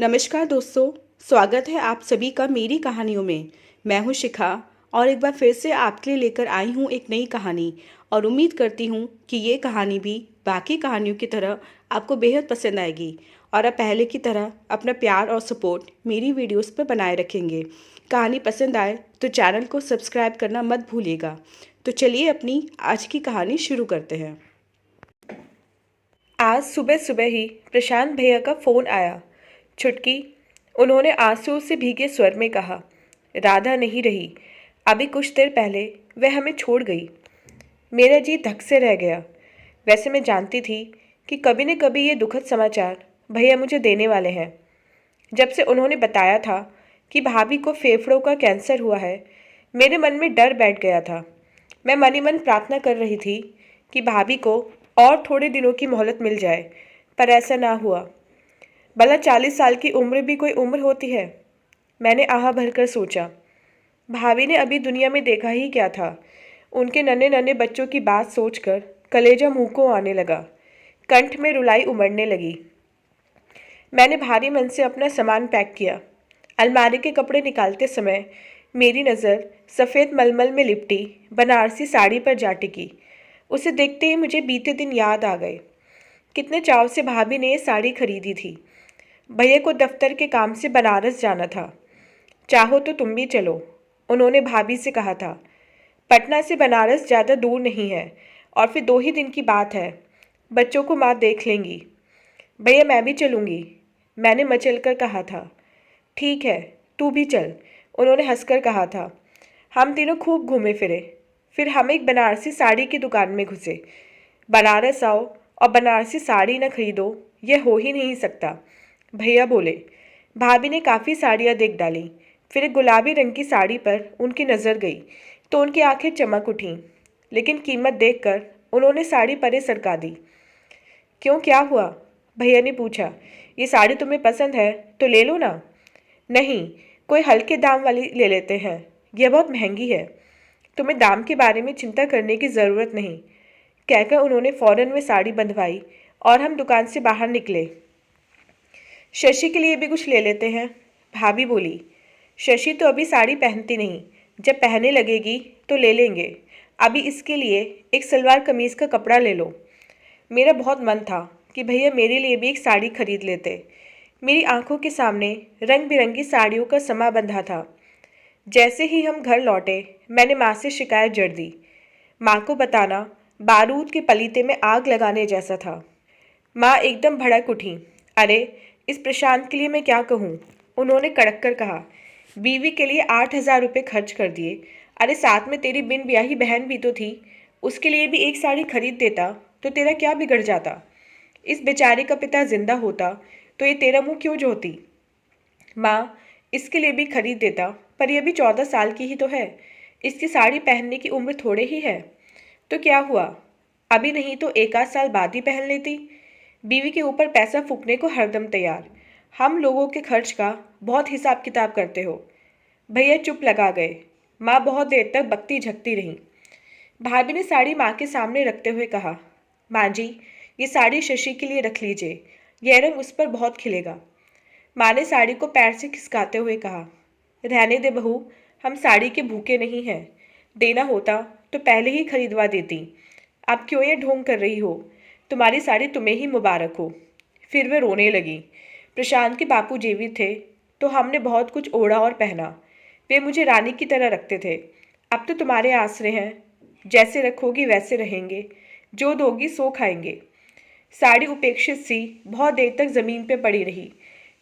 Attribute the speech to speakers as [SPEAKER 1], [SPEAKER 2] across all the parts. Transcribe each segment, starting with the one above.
[SPEAKER 1] नमस्कार दोस्तों। स्वागत है आप सभी का मेरी कहानियों में। मैं हूं शिखा और एक बार फिर से आपके लिए लेकर आई हूं एक नई कहानी और उम्मीद करती हूं कि ये कहानी भी बाकी कहानियों की तरह आपको बेहद पसंद आएगी और आप पहले की तरह अपना प्यार और सपोर्ट मेरी वीडियोस पर बनाए रखेंगे। कहानी पसंद आए तो चैनल को सब्सक्राइब करना मत भूलिएगा। तो चलिए अपनी आज की कहानी शुरू करते हैं।
[SPEAKER 2] आज सुबह सुबह ही प्रशांत भैया का फ़ोन आया। छुटकी, उन्होंने आंसू से भीगे स्वर में कहा, राधा नहीं रही। अभी कुछ देर पहले वह हमें छोड़ गई। मेरा जी धक से रह गया। वैसे मैं जानती थी कि कभी न कभी ये दुखद समाचार भैया मुझे देने वाले हैं। जब से उन्होंने बताया था कि भाभी को फेफड़ों का कैंसर हुआ है, मेरे मन में डर बैठ गया था। मैं मन ही मन प्रार्थना कर रही थी कि भाभी को और थोड़े दिनों की मोहलत मिल जाए, पर ऐसा ना हुआ। भला 40 साल की उम्र भी कोई उम्र होती है? मैंने आह भरकर सोचा। भाभी ने अभी दुनिया में देखा ही क्या था। उनके नन्हे नन्हे बच्चों की बात सोचकर कलेजा मुंह को आने लगा। कंठ में रुलाई उमड़ने लगी। मैंने भारी मन से अपना सामान पैक किया। अलमारी के कपड़े निकालते समय मेरी नज़र सफ़ेद मलमल में लिपटी बनारसी साड़ी पर जा टिकी। उसे देखते ही मुझे बीते दिन याद आ गए। कितने चाव से भाभी ने ये साड़ी खरीदी थी। भैया को दफ्तर के काम से बनारस जाना था। चाहो तो तुम भी चलो, उन्होंने भाभी से कहा था। पटना से बनारस ज़्यादा दूर नहीं है और फिर 2 ही दिन की बात है। बच्चों को माँ देख लेंगी। भैया मैं भी चलूँगी, मैंने मचल कर कहा था। ठीक है, तू भी चल, उन्होंने हंसकर कहा था। हम तीनों खूब घूमे फिरे। फिर हम एक बनारसी साड़ी की दुकान में घुसे। बनारस आओ और बनारसी साड़ी न खरीदो, यह हो ही नहीं सकता, भैया बोले। भाभी ने काफ़ी साड़ियाँ देख डाली। फिर एक गुलाबी रंग की साड़ी पर उनकी नज़र गई तो उनकी आंखें चमक उठीं, लेकिन कीमत देखकर उन्होंने साड़ी परे सरका दी। क्यों, क्या हुआ? भैया ने पूछा। ये साड़ी तुम्हें पसंद है तो ले लो ना। नहीं, कोई हल्के दाम वाली ले लेते हैं, यह बहुत महंगी है। तुम्हें दाम के बारे में चिंता करने की ज़रूरत नहीं, कहकर उन्होंने फ़ौरन में साड़ी बंधवाई और हम दुकान से बाहर निकले। शशि के लिए भी कुछ ले लेते हैं, भाभी बोली। शशि तो अभी साड़ी पहनती नहीं, जब पहनने लगेगी तो ले लेंगे। अभी इसके लिए एक सलवार कमीज़ का कपड़ा ले लो। मेरा बहुत मन था कि भैया मेरे लिए भी एक साड़ी खरीद लेते। मेरी आंखों के सामने रंग बिरंगी साड़ियों का समा बंधा था। जैसे ही हम घर लौटे मैंने माँ से शिकायत जड़ दी। माँ को बताना बारूद के पलीते में आग लगाने जैसा था। माँ एकदम भड़क उठी। अरे, इस प्रशांत के लिए मैं क्या कहूँ, उन्होंने कड़क कर कहा। बीवी के लिए 8,000 रुपये खर्च कर दिए। अरे साथ में तेरी बिन ब्याही बहन भी तो थी, उसके लिए भी एक साड़ी खरीद देता तो तेरा क्या बिगड़ जाता? इस बेचारे का पिता जिंदा होता तो ये तेरा मुंह क्यों जोती? माँ, इसके लिए भी खरीद देता, पर यह भी 14 साल की ही तो है। इसकी साड़ी पहनने की उम्र थोड़े ही है। तो क्या हुआ, अभी नहीं तो 1 आध साल बाद ही पहन लेती। बीवी के ऊपर पैसा फूकने को हरदम तैयार। हम लोगों के खर्च का बहुत हिसाब किताब करते हो। भैया चुप लगा गए। माँ बहुत देर तक बकती झकती रहीं। भाभी ने साड़ी माँ के सामने रखते हुए कहा, माँ जी, ये साड़ी शशि के लिए रख लीजिए, यह रंग उस पर बहुत खिलेगा। माँ ने साड़ी को पैर से खिसकाते हुए कहा, रहने दे बहू, हम साड़ी के भूखे नहीं हैं। देना होता तो पहले ही खरीदवा देती। अब क्यों ये ढोंग कर रही हो? तुम्हारी साड़ी तुम्हें ही मुबारक हो। फिर वे रोने लगी। प्रशांत के बापू जीवित थे तो हमने बहुत कुछ ओढ़ा और पहना। वे मुझे रानी की तरह रखते थे। अब तो तुम्हारे आसरे हैं, जैसे रखोगी वैसे रहेंगे, जो दोगी सो खाएंगे। साड़ी उपेक्षित सी बहुत देर तक ज़मीन पे पड़ी रही।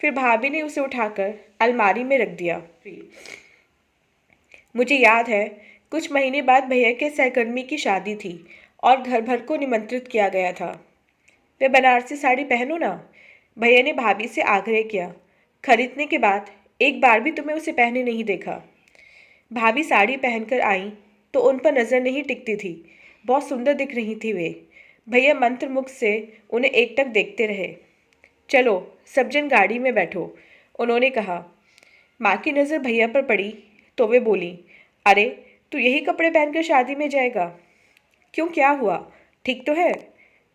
[SPEAKER 2] फिर भाभी ने उसे उठाकर अलमारी में रख दिया। मुझे याद है, कुछ महीने बाद भैया के सहकर्मी की शादी थी और घर भर को निमंत्रित किया गया था। वे बनारसी साड़ी पहनो ना, भैया ने भाभी से आग्रह किया। खरीदने के बाद एक बार भी तुम्हें उसे पहने नहीं देखा। भाभी साड़ी पहनकर आई तो उन पर नज़र नहीं टिकती थी। बहुत सुंदर दिख रही थी वे। भैया मंत्रमुग्ध से उन्हें एकटक देखते रहे। चलो, सब जन गाड़ी में बैठो, उन्होंने कहा। माँ की नज़र भैया पर पड़ी तो वे बोली, अरे तू यही कपड़े पहनकर शादी में जाएगा? क्यों, क्या हुआ, ठीक तो है?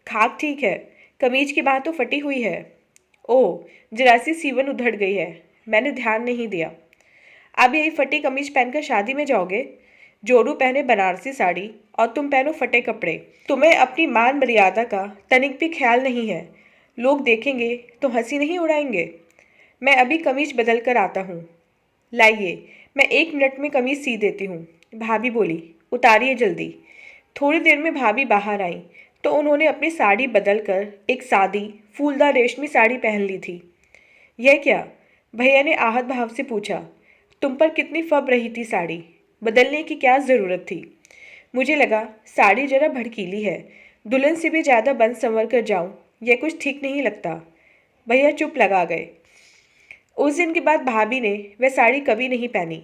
[SPEAKER 2] खाक ठीक है, कमीज की बात तो फटी हुई है। ओह, जरा सी सीवन उधड़ गई है। मैंने ध्यान नहीं दिया। अब यही फटी कमीज पहनकर शादी में जाओगे? जोरू पहने बनारसी साड़ी और तुम पहनो फटे कपड़े। तुम्हें अपनी मान मर्यादा का तनिक भी ख्याल नहीं है। लोग देखेंगे तो हंसी नहीं उड़ाएंगे। मैं अभी कमीज बदल कर आता हूँ। लाइए, मैं 1 मिनट में कमीज सी देती हूँ, भाभी बोली। उतारिए जल्दी। थोड़ी देर में भाभी बाहर आई तो उन्होंने अपनी साड़ी बदल कर एक सादी फूलदार रेशमी साड़ी पहन ली थी। यह क्या? भैया ने आहत भाव से पूछा। तुम पर कितनी फब रही थी साड़ी, बदलने की क्या ज़रूरत थी? मुझे लगा साड़ी जरा भड़कीली है, दुल्हन से भी ज़्यादा बन संवर कर जाऊं, यह कुछ ठीक नहीं लगता। भैया चुप लगा गए। उस दिन के बाद भाभी ने वह साड़ी कभी नहीं पहनी।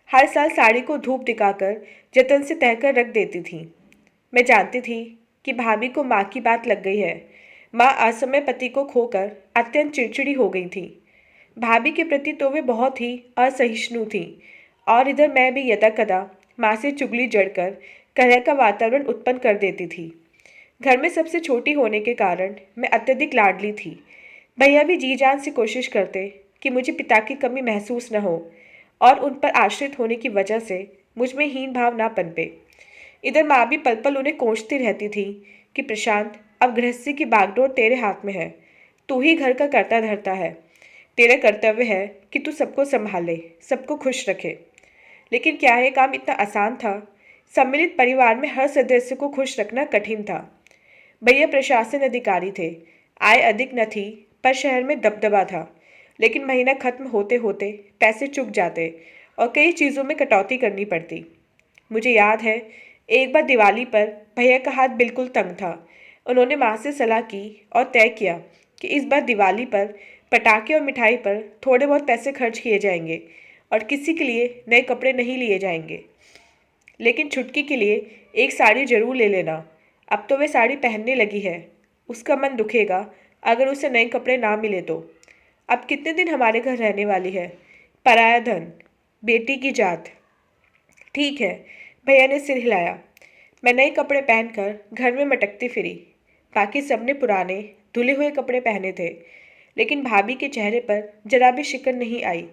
[SPEAKER 2] हर साल साड़ी को धूप दिखाकर जतन से तहकर रख देती थी। मैं जानती थी कि भाभी को माँ की बात लग गई है। माँ असमय पति को खोकर अत्यंत चिड़चिड़ी हो गई थी। भाभी के प्रति तो वे बहुत ही असहिष्णु थी और इधर मैं भी यदा कदा माँ से चुगली जड़कर कलह का वातावरण उत्पन्न कर देती थी। घर में सबसे छोटी होने के कारण मैं अत्यधिक लाडली थी। भैया भी जी जान से कोशिश करते कि मुझे पिता की कमी महसूस न हो और उन पर आश्रित होने की वजह से मुझ में हीन भाव ना पनपे। इधर माँ भी पल पल उन्हें कोसती रहती थी कि प्रशांत, अब गृहस्थी की बागडोर तेरे हाथ में है। तू ही घर का करता धरता है। तेरा कर्तव्य है कि तू सबको संभाले, सबको खुश रखे। लेकिन क्या यह काम इतना आसान था? सम्मिलित परिवार में हर सदस्य को खुश रखना कठिन था। भैया प्रशासन अधिकारी थे। आय अधिक न थी, पर शहर में दबदबा था। लेकिन महीना खत्म होते होते पैसे चुक जाते और कई चीज़ों में कटौती करनी पड़ती। मुझे याद है, एक बार दिवाली पर भैया का हाथ बिल्कुल तंग था। उन्होंने माँ से सलाह की और तय किया कि इस बार दिवाली पर पटाखे और मिठाई पर थोड़े बहुत पैसे खर्च किए जाएंगे और किसी के लिए नए कपड़े नहीं लिए जाएंगे। लेकिन छुटकी के लिए एक साड़ी जरूर ले लेना। अब तो वह साड़ी पहनने लगी है। उसका मन दुखेगा अगर उसे नए कपड़े ना मिले तो। अब कितने दिन हमारे घर रहने वाली है? पराया धन, बेटी की जात। ठीक है, भैया ने सिर हिलाया। मैं नए कपड़े पहनकर घर में मटकती फिरी। बाकी सबने पुराने धुले हुए कपड़े पहने थे, लेकिन भाभी के चेहरे पर जरा भी शिकन नहीं आई।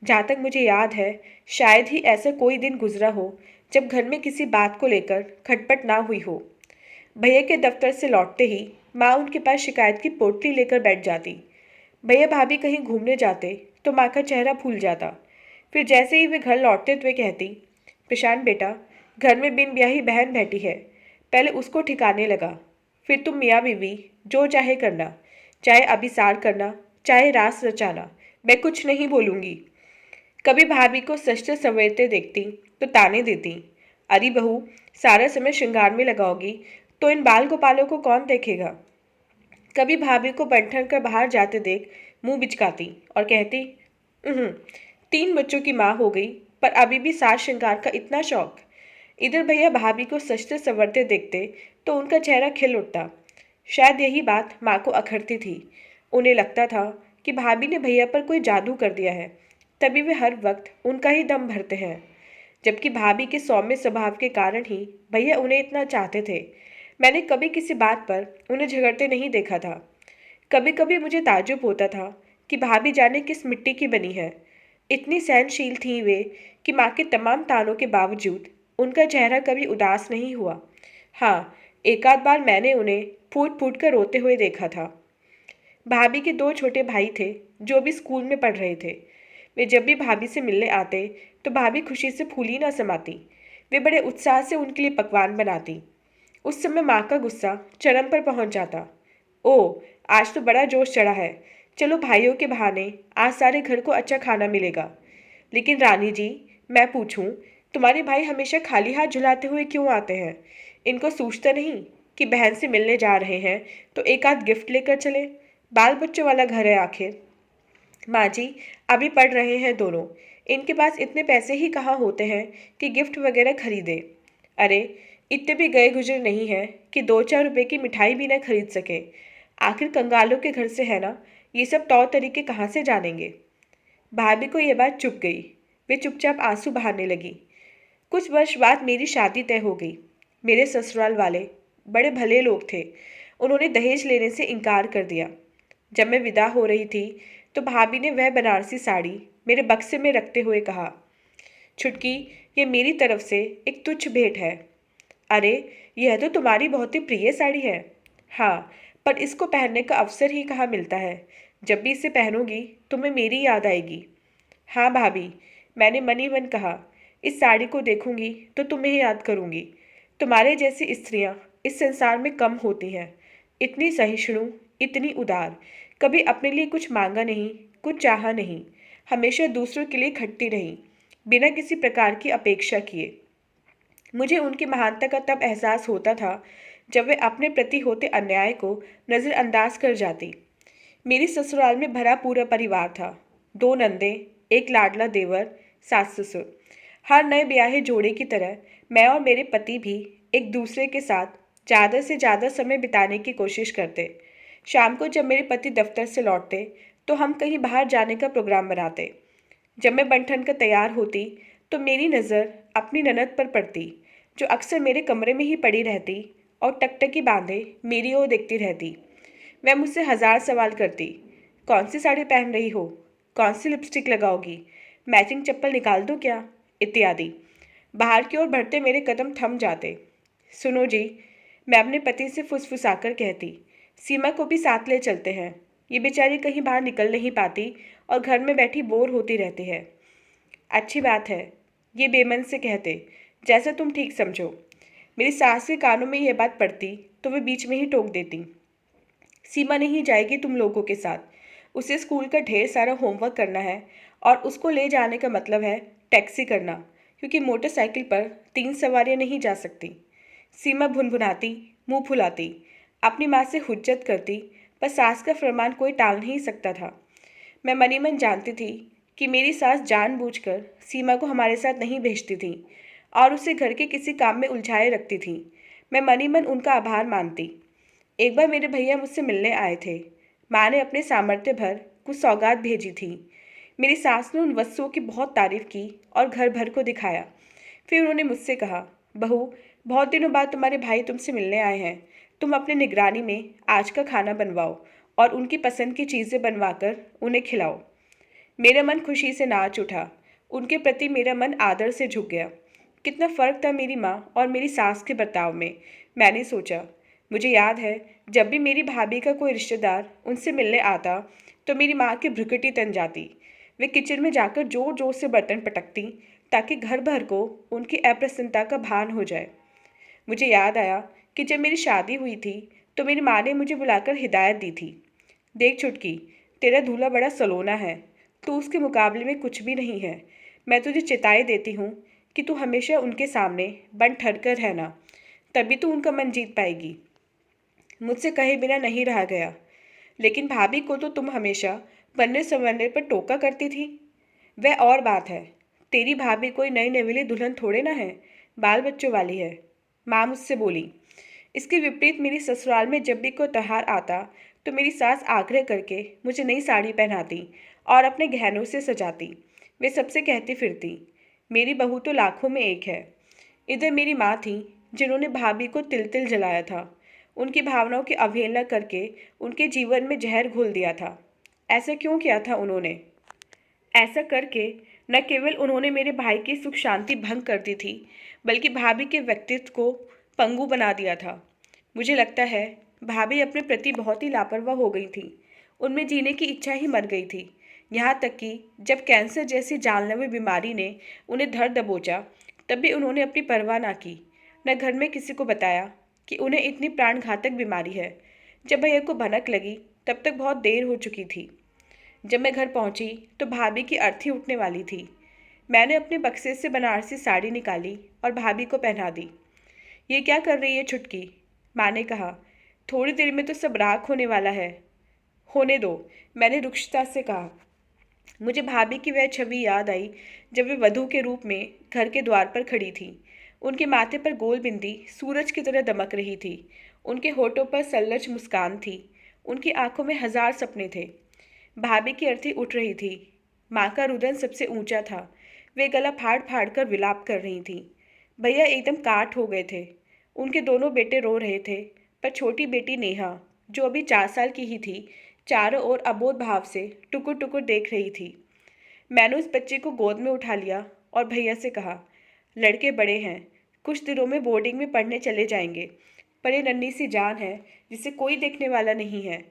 [SPEAKER 2] जहाँ तक मुझे याद है, शायद ही ऐसा कोई दिन गुजरा हो जब घर में किसी बात को लेकर खटपट ना हुई हो। भैया के दफ्तर से लौटते ही माँ उनके पास शिकायत की पोटली लेकर बैठ जाती। भैया भाभी कहीं घूमने जाते तो माँ का चेहरा फूल जाता। फिर जैसे ही वे घर लौटते तो वे कहती, प्रशांत बेटा, घर में बिन ब्याही बहन बैठी है, पहले उसको ठिकाने लगा, फिर तुम मियाँ बीवी जो चाहे करना, चाहे अभिसार करना, चाहे रास रचाना, मैं कुछ नहीं बोलूँगी। कभी भाभी को सजते संवरते देखती तो ताने देती, अरे बहू, सारा समय श्रृंगार में लगाओगी तो इन बाल गोपालों को कौन देखेगा। कभी भाभी को बंठन कर बाहर जाते देख मुंह बिचकाती और कहती, 3 बच्चों की माँ हो गई पर अभी भी साज श्रृंगार का इतना शौक। इधर भैया भाभी को सजते संवरते देखते तो उनका चेहरा खिल उठता। शायद यही बात माँ को अखरती थी। उन्हें लगता था कि भाभी ने भैया पर कोई जादू कर दिया है, तभी वे हर वक्त उनका ही दम भरते हैं। जबकि भाभी के सौम्य स्वभाव के कारण ही भैया उन्हें इतना चाहते थे। मैंने कभी किसी बात पर उन्हें झगड़ते नहीं देखा था। कभी कभी मुझे ताज्जुब होता था कि भाभी जाने किस मिट्टी की बनी है। इतनी सहनशील थी वे कि माँ के तमाम तानों के बावजूद उनका चेहरा कभी उदास नहीं हुआ। हाँ, एक आध बार मैंने उन्हें फूट फूट कर रोते हुए देखा था। भाभी के 2 छोटे भाई थे जो भी स्कूल में पढ़ रहे थे। वे जब भी भाभी से मिलने आते तो भाभी खुशी से फूली ना समाती। वे बड़े उत्साह से उनके लिए पकवान बनाती। उस समय माँ का गुस्सा चरम पर पहुँच जाता। ओह, आज तो बड़ा जोश चढ़ा है, चलो भाइयों के बहाने आज सारे घर को अच्छा खाना मिलेगा। लेकिन रानी जी, मैं पूछूं, तुम्हारे भाई हमेशा खाली हाथ झुलाते हुए क्यों आते हैं? इनको सोचता नहीं कि बहन से मिलने जा रहे हैं तो एक आध गिफ्ट लेकर चले? बाल बच्चों वाला घर है आखिर। माँ जी, अभी पढ़ रहे हैं दोनों, इनके पास इतने पैसे ही कहाँ होते हैं कि गिफ्ट वगैरह खरीदे। अरे, इतने भी गए गुजर नहीं है कि 2-4 रुपए की मिठाई भी न खरीद सके। आखिर कंगालों के घर से है ना, ये सब तौर तरीके कहाँ से जानेंगे। भाभी को यह बात चुप गई। वे चुपचाप आंसू बहाने लगी। कुछ वर्ष बाद मेरी शादी तय हो गई। मेरे ससुराल वाले बड़े भले लोग थे। उन्होंने दहेज लेने से इनकार कर दिया। जब मैं विदा हो रही थी तो भाभी ने वह बनारसी साड़ी मेरे बक्से में रखते हुए कहा, छुटकी, ये मेरी तरफ से एक तुच्छ भेंट है। अरे, यह तो तुम्हारी बहुत ही प्रिय साड़ी है। हाँ, पर इसको पहनने का अवसर ही कहाँ मिलता है। जब भी इसे पहनूंगी तुम्हें मेरी याद आएगी। हाँ भाभी, मैंने मन ही मन कहा, इस साड़ी को देखूंगी तो तुम्हें ही याद करूंगी। तुम्हारे जैसी स्त्रियां इस संसार में कम होती हैं। इतनी सहिष्णु, इतनी उदार, कभी अपने लिए कुछ मांगा नहीं, कुछ चाहा नहीं, हमेशा दूसरों के लिए खटती रही, बिना किसी प्रकार की अपेक्षा किए। मुझे उनकी महानता का तब एहसास होता था जब वे अपने प्रति होते अन्याय को नज़रअंदाज कर जाती। मेरी ससुराल में भरा पूरा परिवार था। 2 नंदे, एक लाडला देवर, सास ससुर। हर नए ब्याहे जोड़े की तरह मैं और मेरे पति भी एक दूसरे के साथ ज़्यादा से ज़्यादा समय बिताने की कोशिश करते। शाम को जब मेरे पति दफ्तर से लौटते तो हम कहीं बाहर जाने का प्रोग्राम बनाते। जब मैं बन-ठन कर तैयार होती तो मेरी नज़र अपनी ननद पर पड़ती, जो अक्सर मेरे कमरे में ही पड़ी रहती और टकटकी बांधे मेरी ओर देखती रहती। वह मुझसे 1000 सवाल करती। कौन सी साड़ी पहन रही हो? कौन सी लिपस्टिक लगाओगी? मैचिंग चप्पल निकाल दूँ क्या? इत्यादि। बाहर की ओर बढ़ते मेरे कदम थम जाते। सुनो जी, मैं अपने पति से फुसफुसाकर कहती, सीमा को भी साथ ले चलते हैं। ये बेचारी कहीं बाहर निकल नहीं पाती और घर में बैठी बोर होती रहती है। अच्छी बात है, ये बेमन से कहते, जैसा तुम ठीक समझो। मेरी सास के कानों में यह बात पड़ती तो वे बीच में ही टोक देती, सीमा नहीं जाएगी तुम लोगों के साथ। उसे स्कूल का ढेर सारा होमवर्क करना है और उसको ले जाने का मतलब है टैक्सी करना, क्योंकि मोटरसाइकिल पर 3 सवारियां नहीं जा सकती। सीमा भुनभुनाती, मुंह फुलाती, अपनी माँ से हुज्जत करती, पर सास का फरमान कोई टाल नहीं सकता था। मैं मनी मन जानती थी कि मेरी सास जानबूझकर सीमा को हमारे साथ नहीं भेजती थी और उसे घर के किसी काम में उलझाए रखती थी। मैं मनी मन उनका आभार मानती। एक बार मेरे भैया मुझसे मिलने आए थे। माँ ने अपने सामर्थ्य भर कुछ सौगात भेजी थी। मेरी सास ने उन वस्तुओं की बहुत तारीफ की और घर भर को दिखाया। फिर उन्होंने मुझसे कहा, बहू, बहुत दिनों बाद तुम्हारे भाई तुमसे मिलने आए हैं। तुम अपने निगरानी में आज का खाना बनवाओ और उनकी पसंद की चीज़ें बनवाकर उन्हें खिलाओ। मेरा मन खुशी से नाच उठा। उनके प्रति मेरा मन आदर से झुक गया। कितना फ़र्क था मेरी माँ और मेरी सास के बर्ताव में, मैंने सोचा। मुझे याद है, जब भी मेरी भाभी का कोई रिश्तेदार उनसे मिलने आता तो मेरी माँ की भ्रुकुटी तन जाती। वे किचन में जाकर जोर जोर से बर्तन पटकती ताकि घर भर को उनकी अप्रसन्नता का भान हो जाए। मुझे याद आया कि जब मेरी शादी हुई थी तो मेरी माँ ने मुझे बुलाकर हिदायत दी थी, देख छुटकी, तेरा दूल्हा बड़ा सलोना है, तू उसके मुकाबले में कुछ भी नहीं है। मैं तुझे चेताई देती हूँ कि तू हमेशा उनके सामने बन ठर कर रहना, तभी तू उनका मन जीत पाएगी। मुझसे कहे बिना नहीं रहा गया। लेकिन भाभी को तो तुम हमेशा बनने संवरने पर टोका करती थी। वह और बात है, तेरी भाभी कोई नई नवेली दुल्हन थोड़े ना है, बाल बच्चों वाली है, माँ मुझसे बोली। इसके विपरीत मेरी ससुराल में जब भी कोई त्योहार आता तो मेरी सास आग्रह करके मुझे नई साड़ी पहनाती और अपने गहनों से सजाती। वे सबसे कहती फिरती, मेरी बहू तो लाखों में एक है। इधर मेरी माँ थी जिन्होंने भाभी को तिल तिल जलाया था, उनकी भावनाओं की अवहेलना करके उनके जीवन में जहर घोल दिया था। ऐसा क्यों किया था उन्होंने? ऐसा करके न केवल उन्होंने मेरे भाई की सुख शांति भंग कर दी थी, बल्कि भाभी के व्यक्तित्व को पंगु बना दिया था। मुझे लगता है भाभी अपने प्रति बहुत ही लापरवाह हो गई थी। उनमें जीने की इच्छा ही मर गई थी। यहाँ तक कि जब कैंसर जैसी जानलेवा बीमारी ने उन्हें धर दबोचा, तब भी उन्होंने अपनी परवाह ना की, न घर में किसी को बताया कि उन्हें इतनी प्राणघातक बीमारी है। जब भैया को भनक लगी तब तक बहुत देर हो चुकी थी। जब मैं घर पहुंची तो भाभी की अर्थी उठने वाली थी। मैंने अपने बक्से से बनारसी साड़ी निकाली और भाभी को पहना दी। ये क्या कर रही है छुटकी? माँ ने कहा, थोड़ी देर में तो सब राख होने वाला है। होने दो, मैंने रुक्षता से कहा। मुझे भाभी की वह छवि याद आई जब वे वधू के रूप में घर के द्वार पर खड़ी थी। उनके माथे पर गोल बिंदी सूरज की तरह दमक रही थी। उनके होठों पर सल्लज मुस्कान थी। उनकी आंखों में 1000 सपने थे। भाभी की अर्थी उठ रही थी। माँ का रुदन सबसे ऊंचा था। वे गला फाड़ फाड़ कर विलाप कर रही थीं। भैया एकदम काठ हो गए थे। उनके दोनों बेटे रो रहे थे, पर छोटी बेटी नेहा, जो अभी 4 साल की ही थी, चारों ओर अबोध भाव से टुकुर टुकुर देख रही थी। मैंने उस बच्चे को गोद में उठा लिया और भैया से कहा, लड़के बड़े हैं, कुछ दिनों में बोर्डिंग में पढ़ने चले जाएंगे, पर ये नन्ही सी जान है जिसे कोई देखने वाला नहीं है।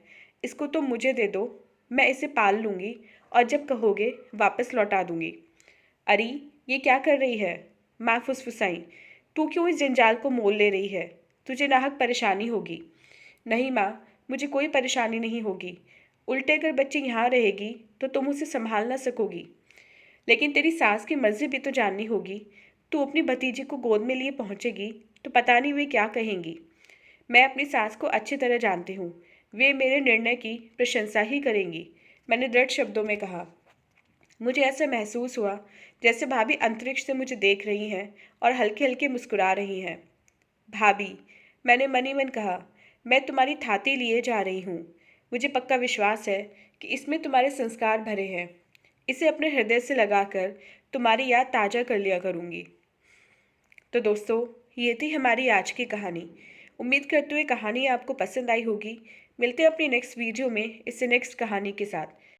[SPEAKER 2] इसको तो मुझे दे दो, मैं इसे पाल लूँगी और जब कहोगे वापस लौटा दूँगी। अरे ये क्या कर रही है? माँ फुसफुसाई। तू क्यों इस जंजाल को मोल ले रही है? तुझे नाहक परेशानी होगी। नहीं माँ, मुझे कोई परेशानी नहीं होगी। उल्टे अगर बच्ची यहाँ रहेगी तो तुम उसे संभाल ना सकोगी। लेकिन तेरी सास की मर्जी भी तो जाननी होगी। तू अपनी भतीजी को गोद में लिए पहुँचेगी तो पता नहीं वे क्या कहेंगी। मैं अपनी सास को अच्छी तरह जानती हूँ, वे मेरे निर्णय की प्रशंसा ही करेंगी, मैंने दृढ़ शब्दों में कहा। मुझे ऐसा महसूस हुआ जैसे भाभी अंतरिक्ष से मुझे देख रही हैं और हल्के हल्के मुस्कुरा रही हैं। भाभी, मैंने मन ही मन कहा, मैं तुम्हारी थाती लिए जा रही हूँ। मुझे पक्का विश्वास है कि इसमें तुम्हारे संस्कार भरे हैं। इसे अपने हृदय से लगाकर तुम्हारी याद ताज़ा कर लिया करूँगी। तो दोस्तों, ये थी हमारी आज की कहानी। उम्मीद करते हुए कहानी आपको पसंद आई होगी। मिलते हैं अपनी नेक्स्ट वीडियो में इससे नेक्स्ट कहानी के साथ।